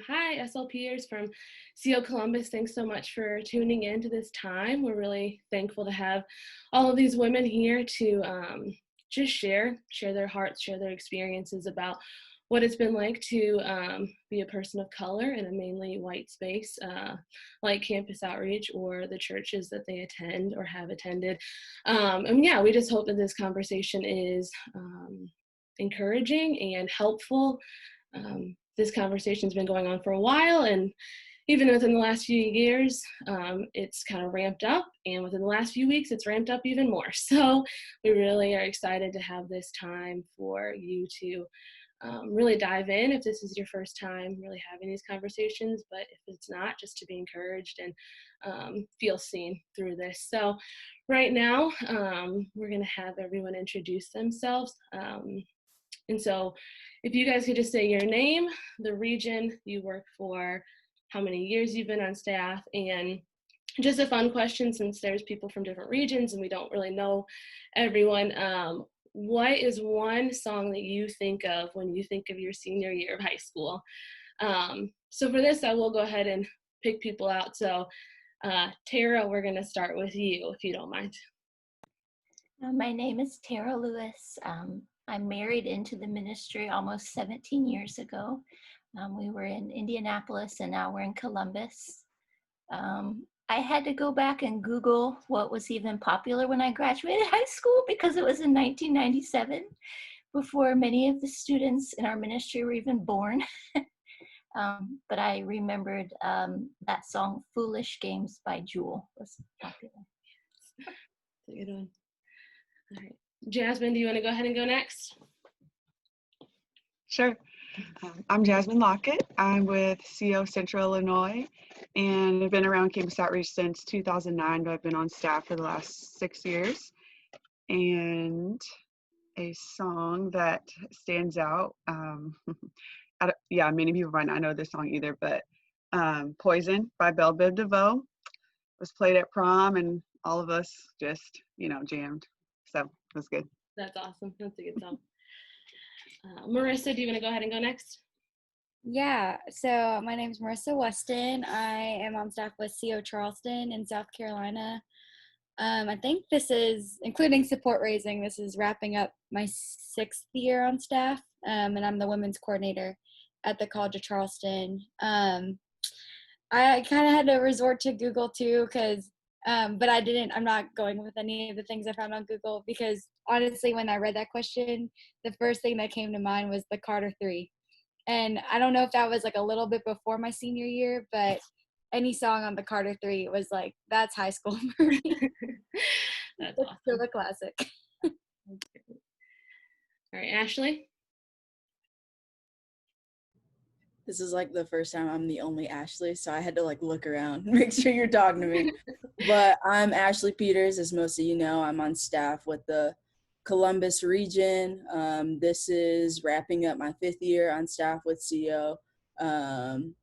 Hi, SLPers from CO Columbus. Thanks so much for tuning in to this time. We're really thankful to have all of these women here to just share their hearts, share their experiences about what it's been like to be a person of color in a mainly white space like Campus Outreach or the churches that they attend or have attended. And yeah, we just hope that this conversation is encouraging and helpful. This conversation's been going on for a while, and even within the last few years, it's kind of ramped up, and within the last few weeks, it's ramped up even more. So we really are excited to have this time for you to really dive in if this is your first time really having these conversations, but if it's not, just to be encouraged and feel seen through this. So right now, we're going to have everyone introduce themselves. And so if you guys could just say your name, the region you work for, how many years you've been on staff, and just a fun question since there's people from different regions and we don't really know everyone. What is one song that you think of when you think of your senior year of high school? So for this, I will go ahead and pick people out. So Tara, we're going to start with you, if you don't mind. My name is Tara Lewis. I'm married into the ministry almost 17 years ago. We were in Indianapolis and now we're in Columbus. I had to go back and Google what was even popular when I graduated high school because it was in 1997, before many of the students in our ministry were even born. But I remembered that song, Foolish Games by Jewel, was popular. That's a good one. All right. Jasmine, do you want to go ahead and go next? Sure. I'm Jasmine Lockett. I'm with CO Central Illinois, and I've been around Campus Outreach since 2009, but I've been on staff for the last 6 years. And a song that stands out, many people might not know this song either, but Poison by Belle Biv DeVoe was played at prom, and all of us just, jammed. So it was good. That's awesome. That's a good song. Marissa, do you want to go ahead and go next? Yeah, so my name is Marissa Weston. I am on staff with CO Charleston in South Carolina. I think this is, including support raising, this is wrapping up my 6th year on staff, and I'm the women's coordinator at the College of Charleston. I kind of had to resort to Google too, because but I'm not going with any of the things I found on Google, because honestly, when I read that question, the first thing that came to mind was the Carter 3. And I don't know if that was like a little bit before my senior year, but any song on the Carter 3 was like, that's high school for me. That's awesome. Still a classic. All right, Ashley? This is like the first time I'm the only Ashley, so I had to like look around, make sure you're talking to me. But I'm Ashley Peters, as most of you know. I'm on staff with the Columbus region. This is wrapping up my 5th year on staff with CO. And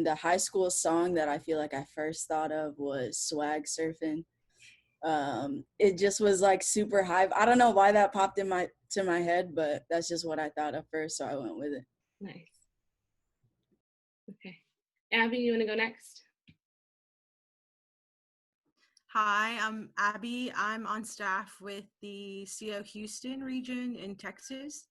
the high school song that I feel like I first thought of was Swag Surfing. It just was like super hype. I don't know why that popped in my head, but that's just what I thought of first, so I went with it. Nice. Okay. Abby, you want to go next? Hi, I'm Abby. I'm on staff with the CO Houston region in Texas.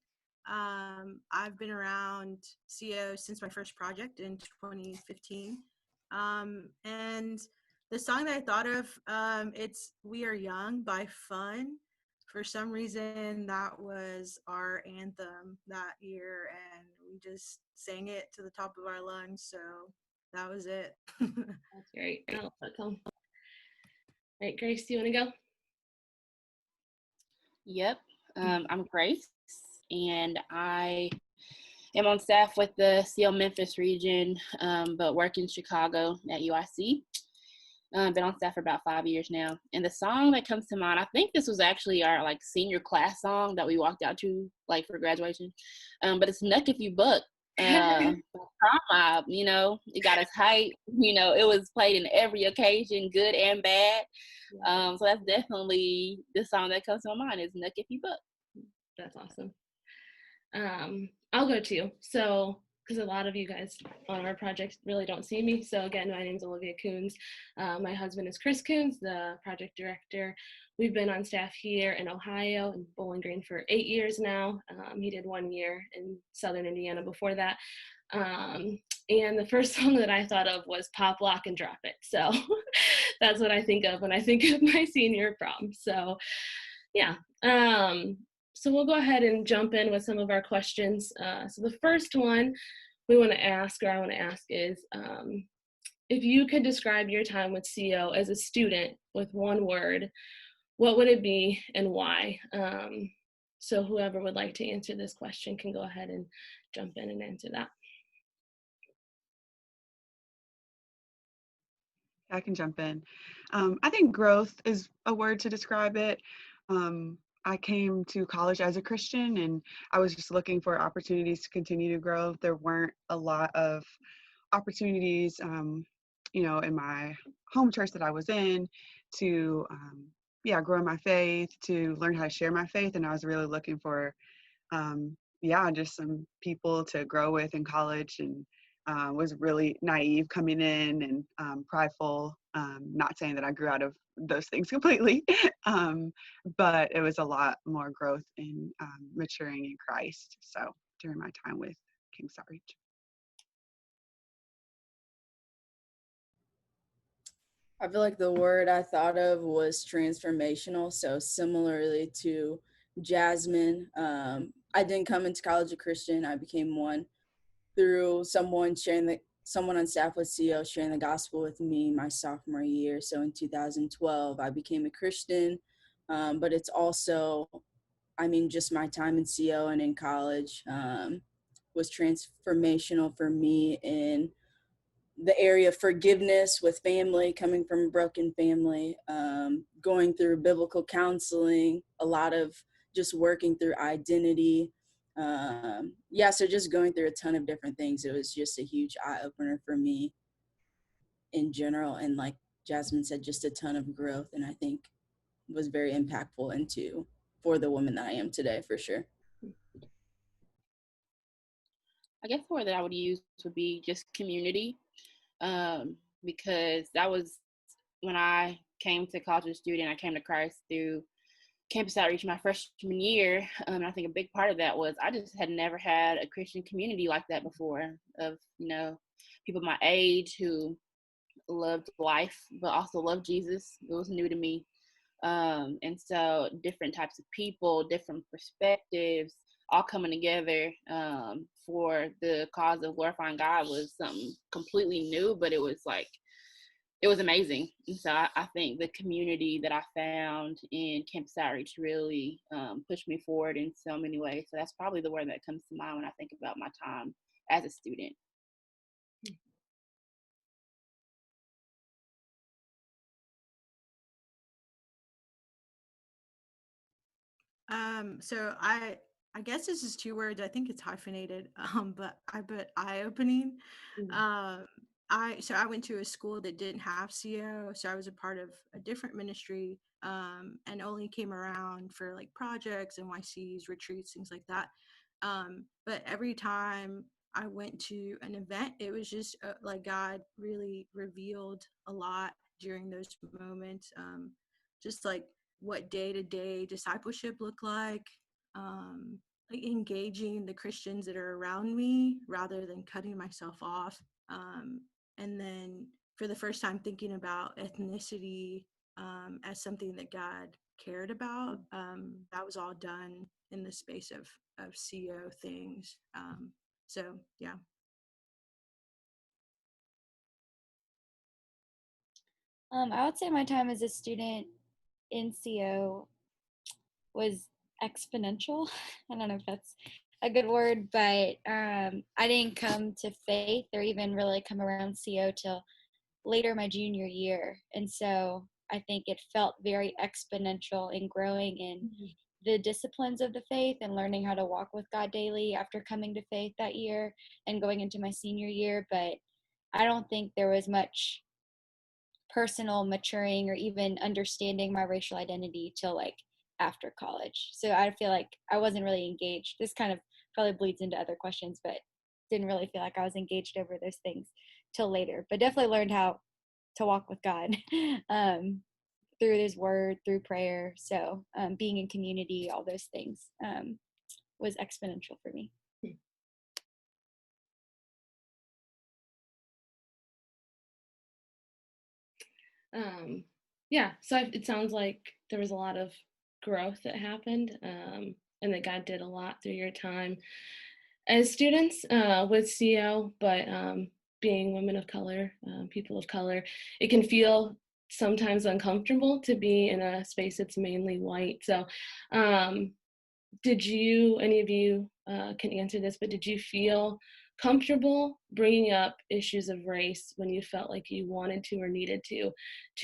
I've been around CO since my first project in 2015. And the song that I thought of, it's We Are Young by Fun. For some reason, that was our anthem that year, and we just sang it to the top of our lungs, so that was it. That's great. I love that song. All right, Grace, do you want to go? Yep. I'm Grace, and I am on staff with the CO Memphis region, but work in Chicago at UIC. Been on staff for about 5 years now. And the song that comes to mind, I think this was actually our like senior class song that we walked out to like for graduation. But it's Nuck If You Buck. Prom Mob, it got us hype. It was played in every occasion, good and bad. So that's definitely the song that comes to my mind is Nuck If You Buck. That's awesome. I'll go too. So because a lot of you guys on our project really don't see me. So again, my name is Olivia Coons. My husband is Chris Coons, the project director. We've been on staff here in Ohio and Bowling Green for 8 years now. He did 1 year in Southern Indiana before that. And the first song that I thought of was Pop, Lock, and Drop It. So that's what I think of when I think of my senior prom. So yeah. So we'll go ahead and jump in with some of our questions. So the first one I want to ask is, if you could describe your time with CO as a student with one word, what would it be and why? So whoever would like to answer this question can go ahead and jump in and answer that. I can jump in. I think growth is a word to describe it. I came to college as a Christian, and I was just looking for opportunities to continue to grow. There weren't a lot of opportunities, in my home church that I was in to, grow my faith, to learn how to share my faith. And I was really looking for, just some people to grow with in college, and was really naive coming in and prideful. Not saying that I grew out of those things completely, but it was a lot more growth in maturing in Christ. So during my time with King's Outreach. I feel like the word I thought of was transformational. So similarly to Jasmine, I didn't come into college a Christian. I became one through someone on staff with CO sharing the gospel with me my sophomore year. So in 2012, I became a Christian. But it's also, just my time in CO and in college was transformational for me in the area of forgiveness with family, coming from a broken family, going through biblical counseling, a lot of just working through identity. So just going through a ton of different things. It was just a huge eye-opener for me in general. And like Jasmine said, just a ton of growth. And I think was very impactful for the woman that I am today, for sure. I guess the word that I would use would be just community. Because that was when I came to college as a student. I came to Christ through Campus Outreach my freshman year. And I think a big part of that was I just had never had a Christian community like that before, of, people my age who loved life, but also loved Jesus. It was new to me. And so different types of people, different perspectives, all coming together for the cause of glorifying God was something completely new, but it was amazing. And so I think the community that I found in Campus Outreach really pushed me forward in so many ways. So that's probably the word that comes to mind when I think about my time as a student. So I guess this is 2 words. I think it's hyphenated. But eye-opening. I went to a school that didn't have CO, so I was a part of a different ministry, and only came around for like projects, NYCs, retreats, things like that. But every time I went to an event, it was just like God really revealed a lot during those moments. Just like what day-to-day discipleship looked like engaging the Christians that are around me rather than cutting myself off. And then for the first time thinking about ethnicity as something that God cared about. That was all done in the space of CO things. So yeah. I would say my time as a student in CO was exponential. I don't know if that's a good word, but I didn't come to faith or even really come around CO till later my junior year. And so I think it felt very exponential in growing in the disciplines of the faith and learning how to walk with God daily after coming to faith that year and going into my senior year. But I don't think there was much personal maturing or even understanding my racial identity till like after college. So I feel like I wasn't really engaged. This kind of probably bleeds into other questions, but didn't really feel like I was engaged over those things till later, but definitely learned how to walk with God through his word, through prayer. So being in community, all those things was exponential for me. Yeah, so it sounds like there was a lot of growth that happened, and that God did a lot through your time as students with CO, but being women of color, people of color, it can feel sometimes uncomfortable to be in a space that's mainly white. So did you, any of you can answer this, but did you feel comfortable bringing up issues of race when you felt like you wanted to or needed to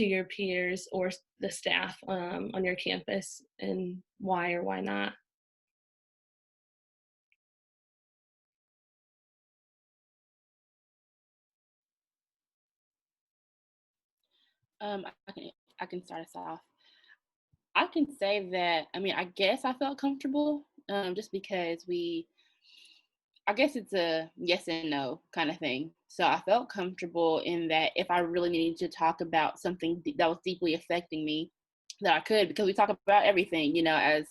your peers or the staff on your campus, and why or why not? I can start us off. I can say that, I mean, I guess I felt comfortable just because I guess it's a yes and no kind of thing. So I felt comfortable in that if I really needed to talk about something that was deeply affecting me, that I could, because we talk about everything, you know, as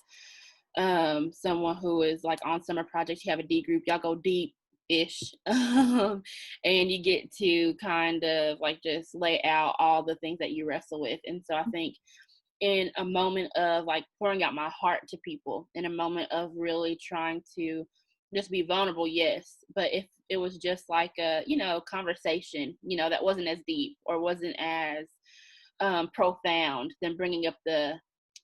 someone who is like on summer projects, you have a D group, y'all go deep ish and you get to kind of like just lay out all the things that you wrestle with. And so I think in a moment of like pouring out my heart to people, in a moment of really trying to just be vulnerable, yes, but if it was just like a, you know, conversation, you know, that wasn't as deep or wasn't as profound, then bringing up the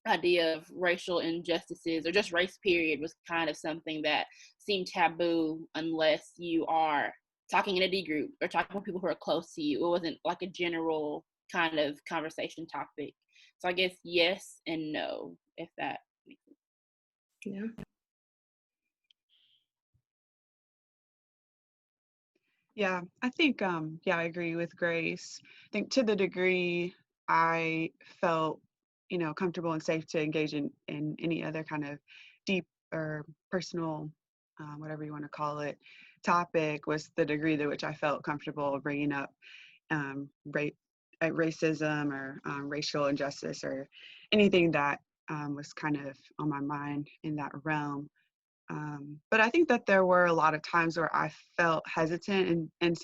idea of racial injustices or just race period was kind of something that seemed taboo unless you are talking in a D group or talking with people who are close to you. It wasn't like a general kind of conversation topic. So I guess yes and no, if that makes sense. Yeah. Yeah, I think yeah, I agree with Grace. I think to the degree I felt, you know, comfortable and safe to engage in any other kind of deep or personal, whatever you want to call it, topic was the degree to which I felt comfortable bringing up um, ra- racism or racial injustice or anything that was kind of on my mind in that realm. But I think that there were a lot of times where I felt hesitant, and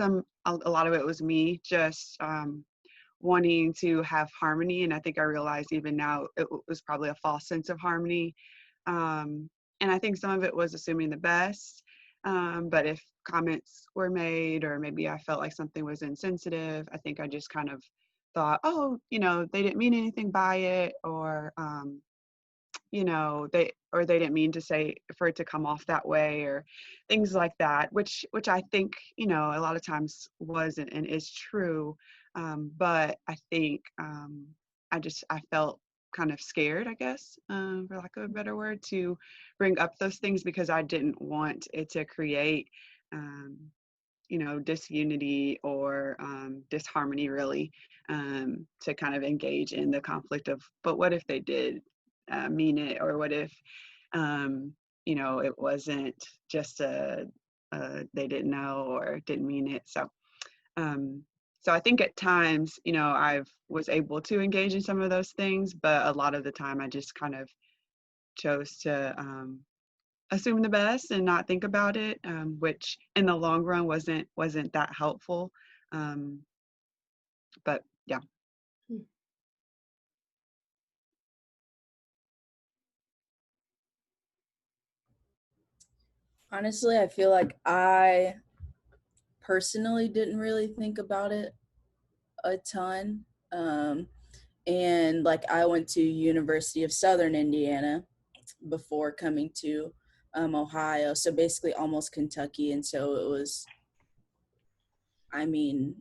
a lot of it was me just wanting to have harmony. And I think I realized even now was probably a false sense of harmony. And I think some of it was assuming the best. But if comments were made, or maybe I felt like something was insensitive, I think I just kind of thought, oh, you know, they didn't mean anything by it, or you know, they didn't mean to say for it to come off that way, or things like that, which I think, you know, a lot of times was and is true. But I think I felt kind of scared, I guess, for lack of a better word, to bring up those things because I didn't want it to create um, you know, disunity or disharmony, really, to kind of engage in the conflict of, but what if they did mean it, or what if, you know, it wasn't just they didn't know or didn't mean it. Um, so I think at times, you know, I was able to engage in some of those things, but a lot of the time I just kind of chose to assume the best and not think about it, which in the long run wasn't that helpful. Um, but yeah. Honestly, I feel like I personally didn't really think about it a ton. And like I went to University of Southern Indiana before coming to Ohio, so basically almost Kentucky, and so it was, I mean,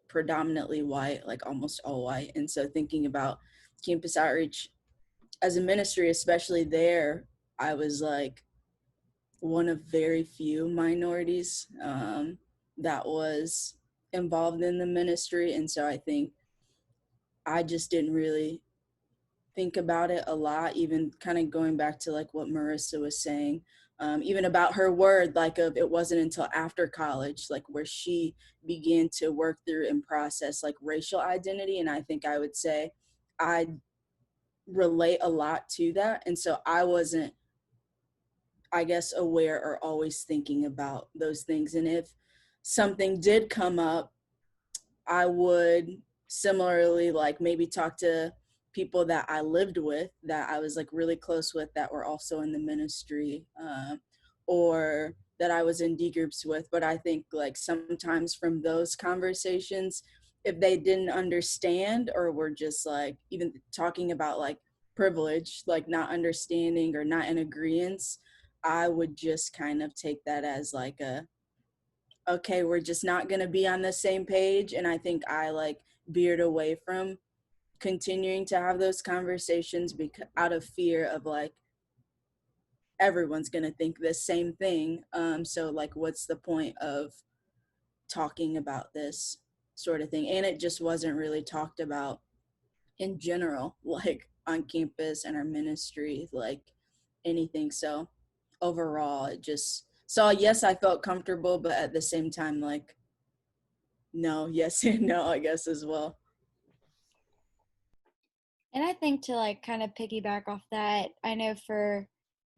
predominantly white, like almost all white. And so thinking about campus outreach as a ministry, especially there, I was like one of very few minorities that was involved in the ministry. And so I think I just didn't really think about it a lot, even kind of going back to like what Marissa was saying even about her word, like of it wasn't until after college, like where she began to work through and process like racial identity. And I think I would say I relate a lot to that. And so I wasn't, I guess, aware or always thinking about those things. And if something did come up, I would similarly like maybe talk to people that I lived with, that I was like really close with, that were also in the ministry, or that I was in D groups with. But I think like sometimes from those conversations, if they didn't understand or were just like even talking about like privilege, like not understanding or not in agreement, I would just kind of take that as like a, okay, we're just not going to be on the same page. And I think I like veered away from continuing to have those conversations because out of fear of like everyone's going to think the same thing. So like what's the point of talking about this sort of thing? And it just wasn't really talked about in general, like on campus and our ministry, like anything. So overall it just, so yes, I felt comfortable, but at the same time, like no, yes and no, I guess, as well. And I think to like kind of piggyback off that, I know for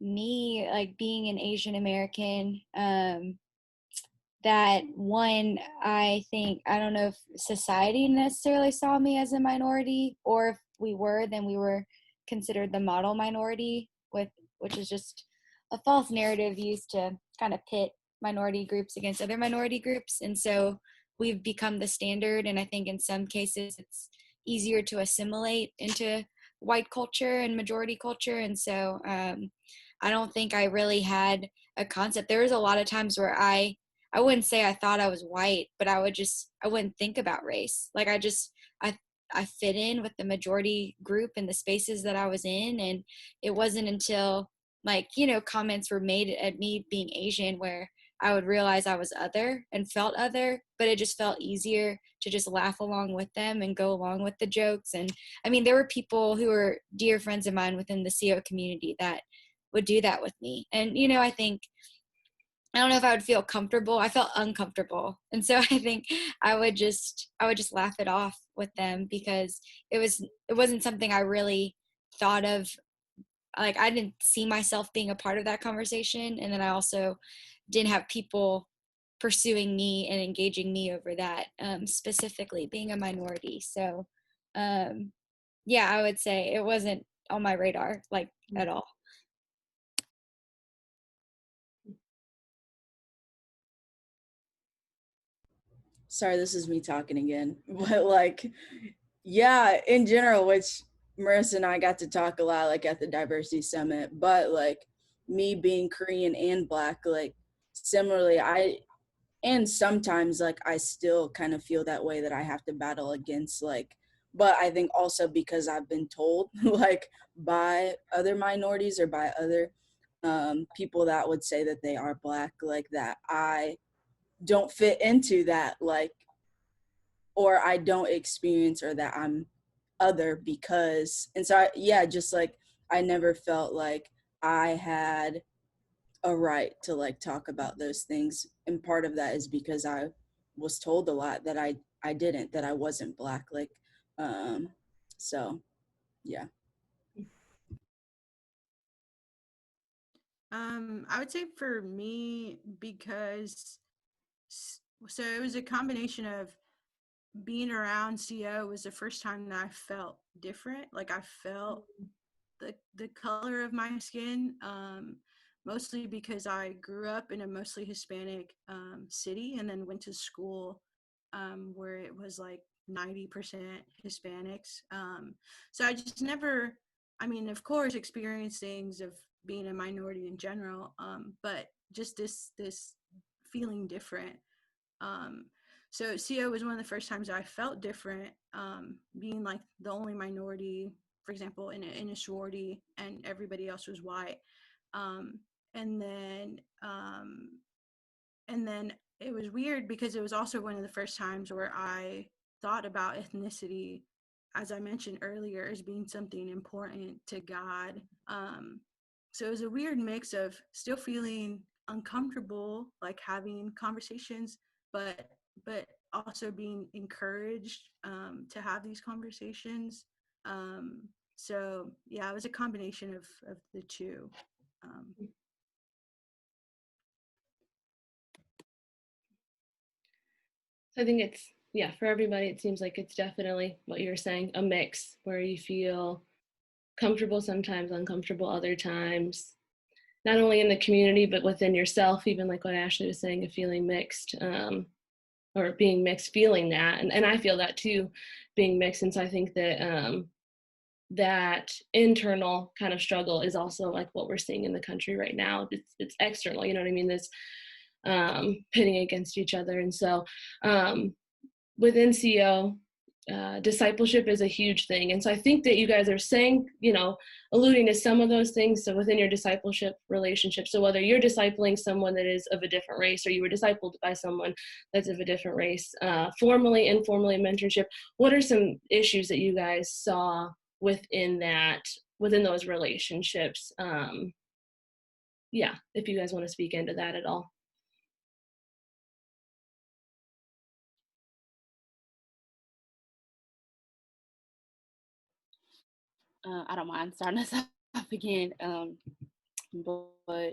me, like being an Asian American, that one, I think, I don't know if society necessarily saw me as a minority, or if we were, then we were considered the model minority, which is just a false narrative used to kind of pit minority groups against other minority groups. And so we've become the standard. And I think in some cases it's easier to assimilate into white culture and majority culture. And so I don't think I really had a concept. There was a lot of times where I wouldn't say I thought I was white, but I wouldn't think about race. Like I fit in with the majority group in the spaces that I was in. And it wasn't until like, comments were made at me being Asian where I would realize I was other and felt other, but it just felt easier to just laugh along with them and go along with the jokes. And I mean, there were people who were dear friends of mine within the CO community that would do that with me. And, I think, I don't know if I would feel comfortable. I felt uncomfortable. And so I think I would just laugh it off with them because it wasn't something I really thought of. Like I didn't see myself being a part of that conversation. And then I also didn't have people pursuing me and engaging me over that, specifically being a minority. So yeah, I would say it wasn't on my radar, like at all. Sorry, this is me talking again. But like, yeah, in general, which Marissa and I got to talk a lot like at the diversity summit, but like me being Korean and Black, like similarly, and sometimes like I still kind of feel that way, that I have to battle against like, but I think also because I've been told like by other minorities or by other people that would say that they are Black, like that I don't fit into that, like, or I don't experience, or that I'm other because, and so yeah, just like I never felt like I had a right to like talk about those things. And part of that is because I was told a lot that I didn't, that I wasn't Black, like, so yeah. I would say for me, because so it was a combination of being around CO was the first time that I felt different. Like I felt the color of my skin, mostly because I grew up in a mostly Hispanic city and then went to school where it was like 90% Hispanics. So I just never, I mean, of course, experienced things of being a minority in general, but just this feeling different. Um, so CO was one of the first times I felt different, being like the only minority, for example, in a sorority, and everybody else was white. Um, and then and then it was weird because it was also one of the first times where I thought about ethnicity, as I mentioned earlier, as being something important to God. So it was a weird mix of still feeling uncomfortable, like having conversations, but also being encouraged to have these conversations. So yeah, it was a combination of the two. I think it's, yeah, for everybody, it seems like it's definitely what you're saying, a mix where you feel comfortable sometimes, uncomfortable other times, not only in the community, but within yourself, even like what Ashley was saying, of feeling mixed, or being mixed, feeling that. And I feel that too, being mixed. And so I think that that internal kind of struggle is also like what we're seeing in the country right now. It's external, you know what I mean? This pitting against each other. And so within CO, discipleship is a huge thing. And so I think that you guys are saying, you know, alluding to some of those things. So within your discipleship relationship, so whether you're discipling someone that is of a different race or you were discipled by someone that's of a different race, formally, informally, mentorship, what are some issues that you guys saw within those relationships? Yeah, if you guys want to speak into that at all. I don't mind starting us off again, but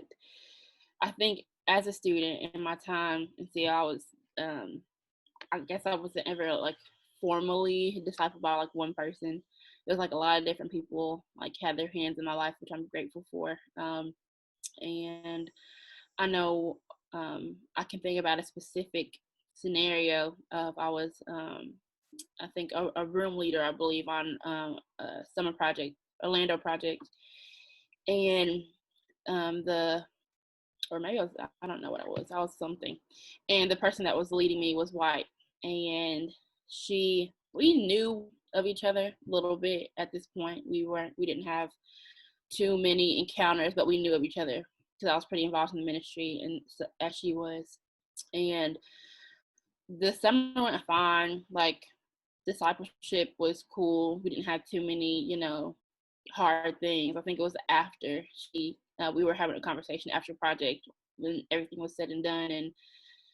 I think as a student in my time in CL, I was, I guess I wasn't ever like formally discipled by like one person. There's like a lot of different people like had their hands in my life, which I'm grateful for. And I know I can think about a specific scenario of I was I think a room leader, I believe, on a summer project, Orlando project, and or maybe I don't know what I was something, and the person that was leading me was white, and we knew of each other a little bit at this point. We didn't have too many encounters, but we knew of each other because I was pretty involved in the ministry, and so, as she was, and the summer went fine. Like discipleship was cool. We didn't have too many, hard things. I think it was after we were having a conversation after project when everything was said and done, and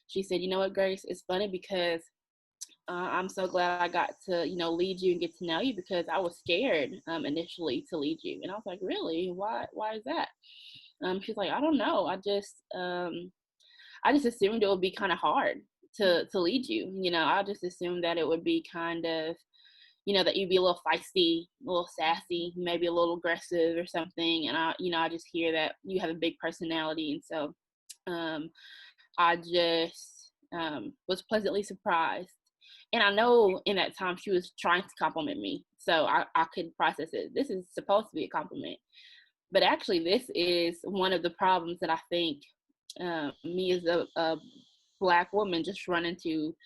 she said, "You know what, Grace? It's funny because I'm so glad I got to, lead you and get to know you because I was scared initially to lead you." And I was like, "Really? Why? Why is that?" She's like, "I don't know. I just assumed it would be kind of hard to lead you. I just assumed that it would be kind of, that you'd be a little feisty, a little sassy, maybe a little aggressive or something. And I just hear that you have a big personality. And so I just was pleasantly surprised. And I know in that time she was trying to compliment me. So I could process it. This is supposed to be a compliment. But actually, this is one of the problems that I think me as a Black woman just run into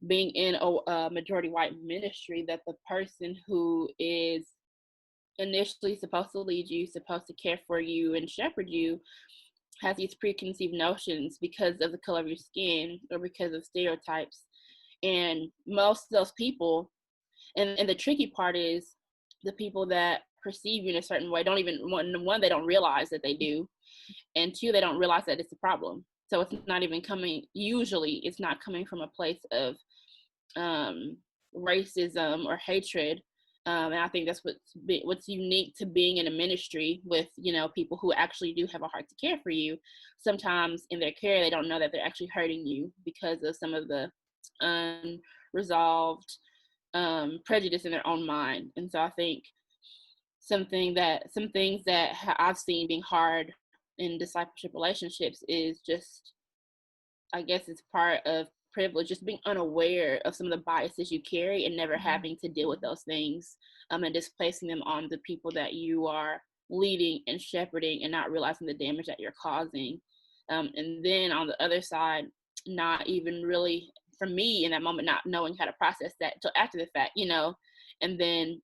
being in a majority white ministry, that the person who is initially supposed to lead you, supposed to care for you and shepherd you, has these preconceived notions because of the color of your skin or because of stereotypes. And most of those people, and the tricky part is the people that perceive you in a certain way don't even, one, they don't realize that they do, and two, they don't realize that it's a problem. So it's not even usually it's not coming from a place of racism or hatred. And I think that's what's unique to being in a ministry with, people who actually do have a heart to care for you. Sometimes in their care, they don't know that they're actually hurting you because of some of the unresolved prejudice in their own mind. And so I think some things that I've seen being hard in discipleship relationships is just, I guess it's part of privilege, just being unaware of some of the biases you carry and never having to deal with those things, and displacing them on the people that you are leading and shepherding and not realizing the damage that you're causing. And then on the other side, not even really, for me in that moment, not knowing how to process that until after the fact, and then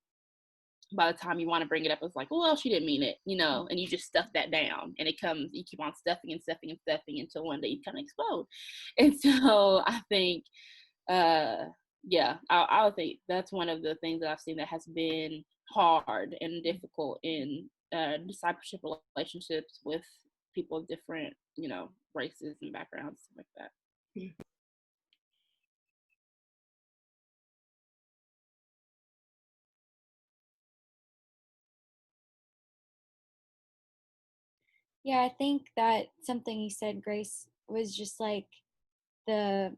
by the time you want to bring it up, it's like, well, she didn't mean it, and you just stuff that down, and you keep on stuffing and stuffing and stuffing until one day you kind of explode. And so I think, yeah, I would think that's one of the things that I've seen that has been hard and difficult in discipleship relationships with people of different, races and backgrounds, stuff like that. Yeah, I think that something you said, Grace, was just like the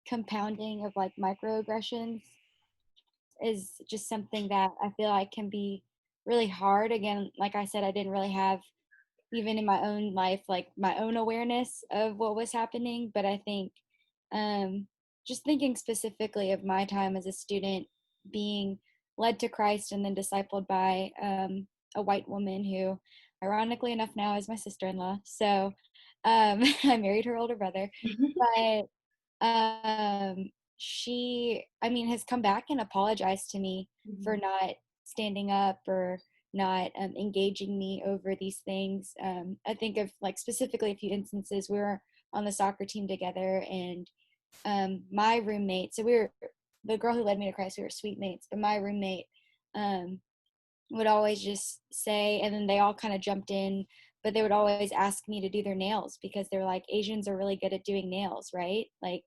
compounding of like microaggressions is just something that I feel like can be really hard. Again, like I said, I didn't really have, even in my own life, like my own awareness of what was happening. But I think just thinking specifically of my time as a student being led to Christ and then discipled by a white woman who, ironically enough, now is my sister-in-law. So I married her older brother. But she, I mean, has come back and apologized to me for not standing up or not engaging me over these things. I think of like specifically a few instances. We were on the soccer team together, and my roommate, so we were, the girl who led me to Christ, we were suite mates, but my roommate would always just say, and then they all kind of jumped in, but they would always ask me to do their nails because they're like, Asians are really good at doing nails, right? Like,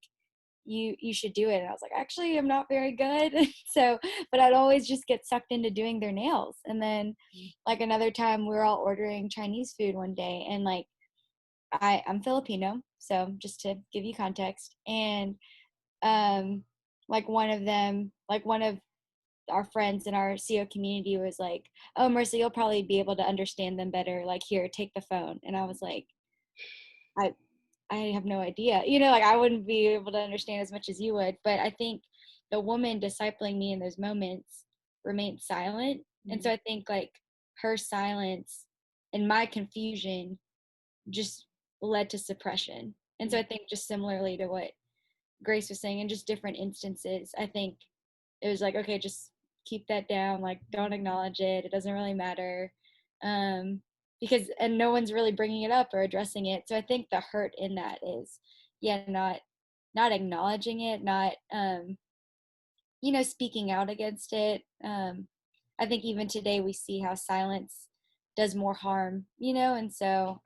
you should do it. And I was like, actually, I'm not very good. So, but I'd always just get sucked into doing their nails. And then like another time we were all ordering Chinese food one day, and like I'm Filipino, so just to give you context. And like one of our friends in our CO community was like, oh, Marissa, you'll probably be able to understand them better. Like, here, take the phone. And I was like, I have no idea. Like I wouldn't be able to understand as much as you would. But I think the woman discipling me in those moments remained silent. And so I think like her silence and my confusion just led to suppression. And so I think just similarly to what Grace was saying, in just different instances, I think it was like, okay, just keep that down. Like, don't acknowledge it. It doesn't really matter. Because, and no one's really bringing it up or addressing it. So I think the hurt in that is, yeah, not acknowledging it, not, speaking out against it. I think even today we see how silence does more harm, and so,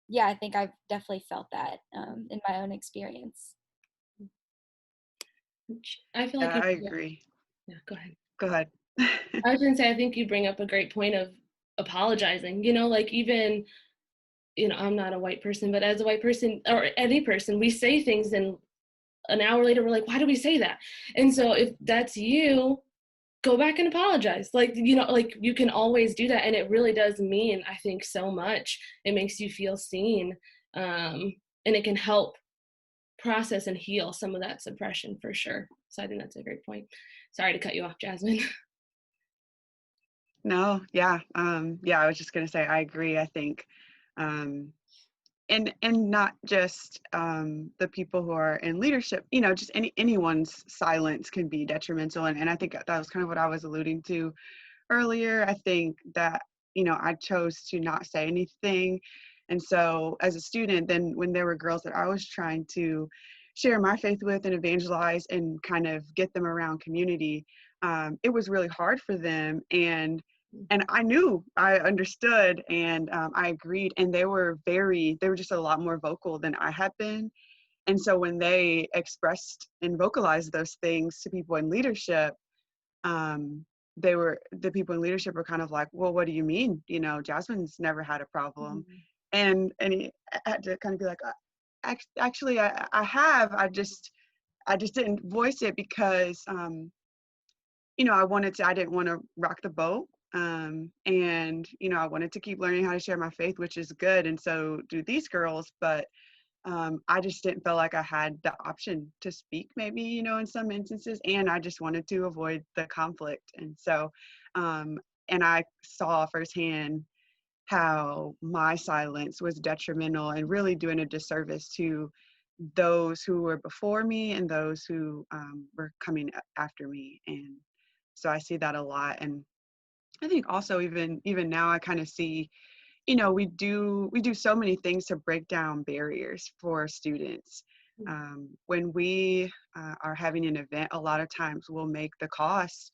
yeah, I think I've definitely felt that in my own experience. I feel Yeah, like I agree. Yeah, go ahead. Go ahead. I was gonna say, I think you bring up a great point of apologizing. Like even, I'm not a white person, but as a white person or any person, we say things and an hour later we're like, why do we say that? And so if that's you, go back and apologize. Like, like you can always do that. And it really does mean, I think, so much. It makes you feel seen. And it can help process and heal some of that suppression for sure. So I think that's a great point. Sorry to cut you off, Jasmine. No, yeah. I was just gonna say I agree. I think and not just the people who are in leadership, just anyone's silence can be detrimental. And I think that was kind of what I was alluding to earlier. I think that, I chose to not say anything. And so as a student, then when there were girls that I was trying to share my faith with and evangelize and kind of get them around community, it was really hard for them. And I knew, I understood, and I agreed. And they were just a lot more vocal than I had been. And so when they expressed and vocalized those things to people in leadership, the people in leadership were kind of like, well, what do you mean? Jasmine's never had a problem. And he had to kind of be like, actually, I have. I just didn't voice it because, I didn't want to rock the boat. And, I wanted to keep learning how to share my faith, which is good. And so do these girls, but I just didn't feel like I had the option to speak, maybe, in some instances. And I just wanted to avoid the conflict. And so, and I saw firsthand how my silence was detrimental and really doing a disservice to those who were before me and those who were coming after me. And so I see that a lot. And I think also even now I kind of see, we do so many things to break down barriers for students. When we are having an event, a lot of times we'll make the cost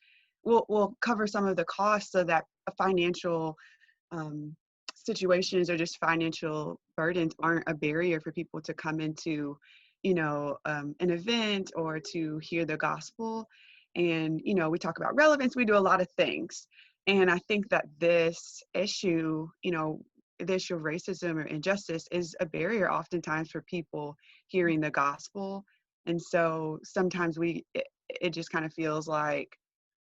we'll cover some of the costs so that financial situations or just financial burdens aren't a barrier for people to come into, an event or to hear the gospel. And, we talk about relevance, we do a lot of things. And I think that this issue, the issue of racism or injustice is a barrier oftentimes for people hearing the gospel. And so sometimes it just kind of feels like,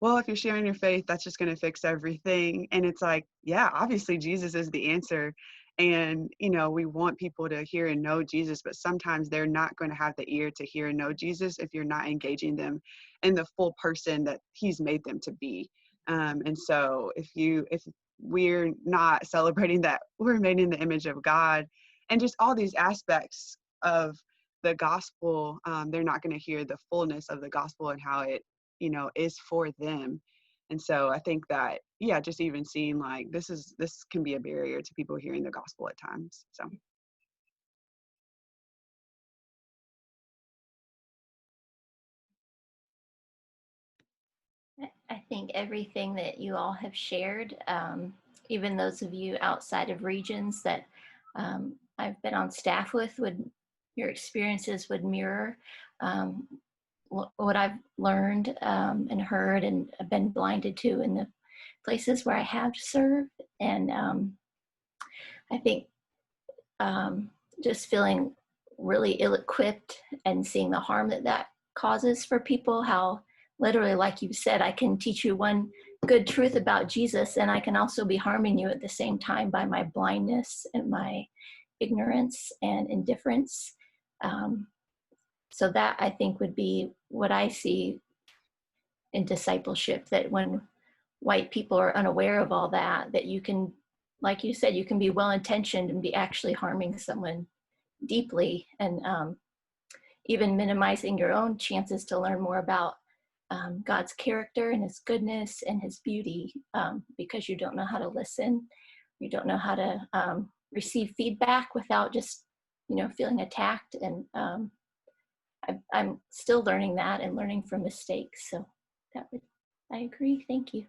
well, if you're sharing your faith, that's just going to fix everything. And it's like, yeah, obviously Jesus is the answer. And, we want people to hear and know Jesus, but sometimes they're not going to have the ear to hear and know Jesus if you're not engaging them in the full person that he's made them to be. And so if we're not celebrating that we're made in the image of God and just all these aspects of the gospel, they're not going to hear the fullness of the gospel and how it, is for them. And so I think that, yeah, just even seeing like this can be a barrier to people hearing the gospel at times. So. I think everything that you all have shared, even those of you outside of regions that I've been on staff with, your experiences would mirror what I've learned and heard and been blinded to in the places where I have served. And I think just feeling really ill-equipped and seeing the harm that causes for people, how literally, like you said, I can teach you one good truth about Jesus, and I can also be harming you at the same time by my blindness and my ignorance and indifference. So that, I think, would be what I see in discipleship, that when white people are unaware of all that you can, like you said, you can be well-intentioned and be actually harming someone deeply, and even minimizing your own chances to learn more about God's character and his goodness and his beauty, because you don't know how to listen. You don't know how to receive feedback without just, feeling attacked. And I'm still learning that and learning from mistakes. So I agree. Thank you.